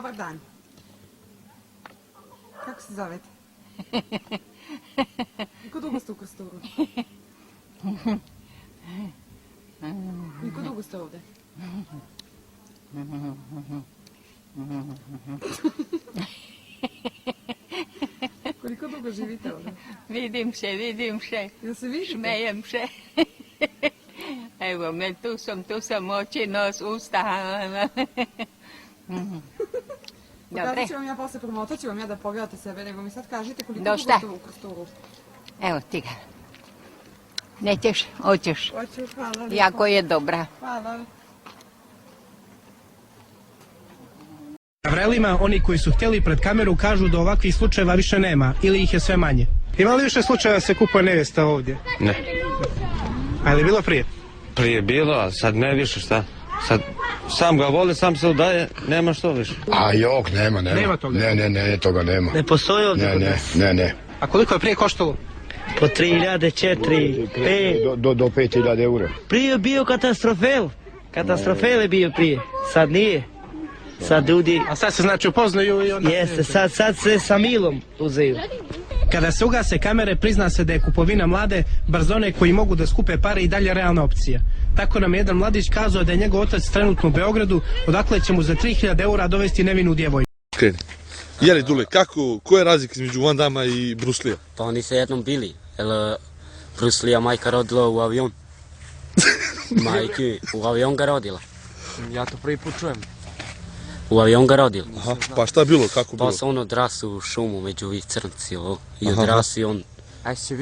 Dobar dan. Kako se zovete? I ko dugo ste u Krsturu? I ko dugo ste ovdje? Koliko dugo živite ovdje? Vidim se. Jel se vidite? Šmejem se. Evo me, tu sam oči, nos, usta. Pokazat ću vam ja posle promotat ću vam ja da pogledate sebe, nego mi sad kažite koliko Do dugo šta? ste u Krsturu. Evo ti ga. Nećeš, hoćeš. Hoću, hvala lijepo. Jako je dobra. Hvala. Na Vrelima oni koji su htjeli pred kameru kažu da ovakvih slučajeva više nema ili ih je sve manje. Ima li više slučajeva da se kupuje nevjesta ovdje? Ne. A je li bilo prije? Prije bilo, a sad ne više, šta? Sad sam ga voli, sam se udaje, nema što više. A jok, nema. Nema toga? Ne, toga nema. Ne postoji ovdje kod nas? Ne. A koliko je prije koštalo? Po 3.000, 4, 5. Do 5.000 eura. Prije je bio katastrofel. Katastrofel je bio prije. Sad nije. Sad ljudi... A sad se znači upoznaju i onda... Jeste, sad se sa milom uzeju. Kada se ugase kamere, prizna se da je kupovina mlade, bar za one koji mogu da skupe pare i dalje realna opcija. Tako nam je jedan mladić kazao da je njegov otac trenutno u Beogradu, odakle će mu za 3.000 eura dovesti nevinu djevojku. Jeli Dule, koja je razlika između Van Damme i Bruce Lee? Pa oni se jednom bili, jer Bruce Lee majka rodila u avion. Majke, u avion ga rodila. Ja to prvi put čujem. U avion ga rodila. Aha, pa šta je bilo, kako bilo? Pa se on odrasu u šumu među ovih crnci, i odrasi on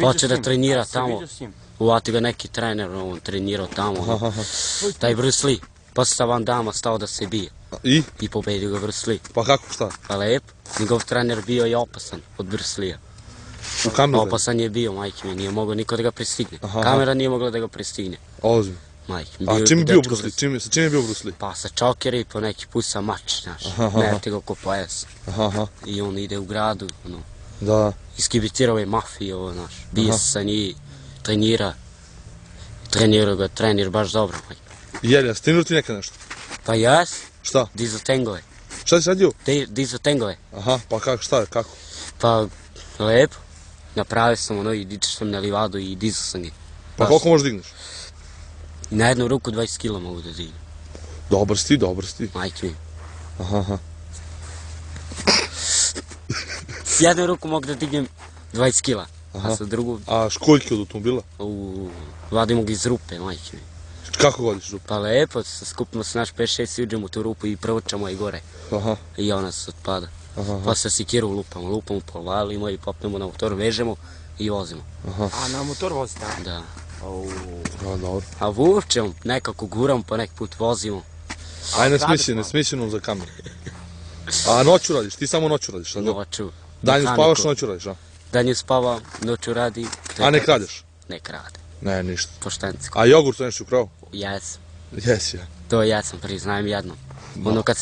počeo da trenira tamo. Uvati ga neki trener, on trenirao tamo. Taj Bruce Lee, posle Van Damme stao da se bije. I? I pobedio ga Bruce Lee. Pa kako, šta? Pa lep, njegov trener bio je opasan od Bruce Lee. U kameru? Opasan je bio, majke mi, nije mogao niko da ga prestigne. Kamera nije mogla da ga prestigne. Ozbiljno. A čim je bio Bruce Lee? Sa čim je bio Bruce Lee? Pa sa čokere i po neki put sa mač, znaš, mete ga ko pojas. I on ide u gradu, Da. iskibitirao je mafiju, znaš, bije se sa njih, trenira ga trener baš dobro. Jeli, a stinuo ti nekad nešto? Pa jes, Šta? dizo tengove, Šta si radio? dizo tengove, Aha, pa kako, šta je, kako? pa lepo, napravio sam i dičao sam na livadu i dizo sam ih. Pa koliko možeš digneš? Na jednu ruku 20 kila mogu da dignem, Dobar si. majke mi. Aha. S jednu ruku mogu da dignem 20 kila, a sa drugu A školjke od automobila? vadimo ga iz rupe, majke mi. Kako godiš rupu? Pa lepo, skupimo se naš 5-6 i uđemo u tu rupu i provučamo i gore. Aha. I ona se otpada. Pa se sikiru lupamo, povalimo i popnemo na motor, vežemo i vozimo. A na motor vozite? Da. Dobro. A vučemo, nekako guramo, pa neki put vozimo. Aj, ne smiješ nam za kameru. A noću radiš, ti samo noću radiš, šta? Noću. Danju spavaš, noću radiš, a? Danju spava, noću radi. A ne kradeš? Ne krade. Ne, ništa. Poštensko. A jogurt to nešto ukrao? Jesam. Jesi, ja. To jesam, priznajem jednom. Ono kad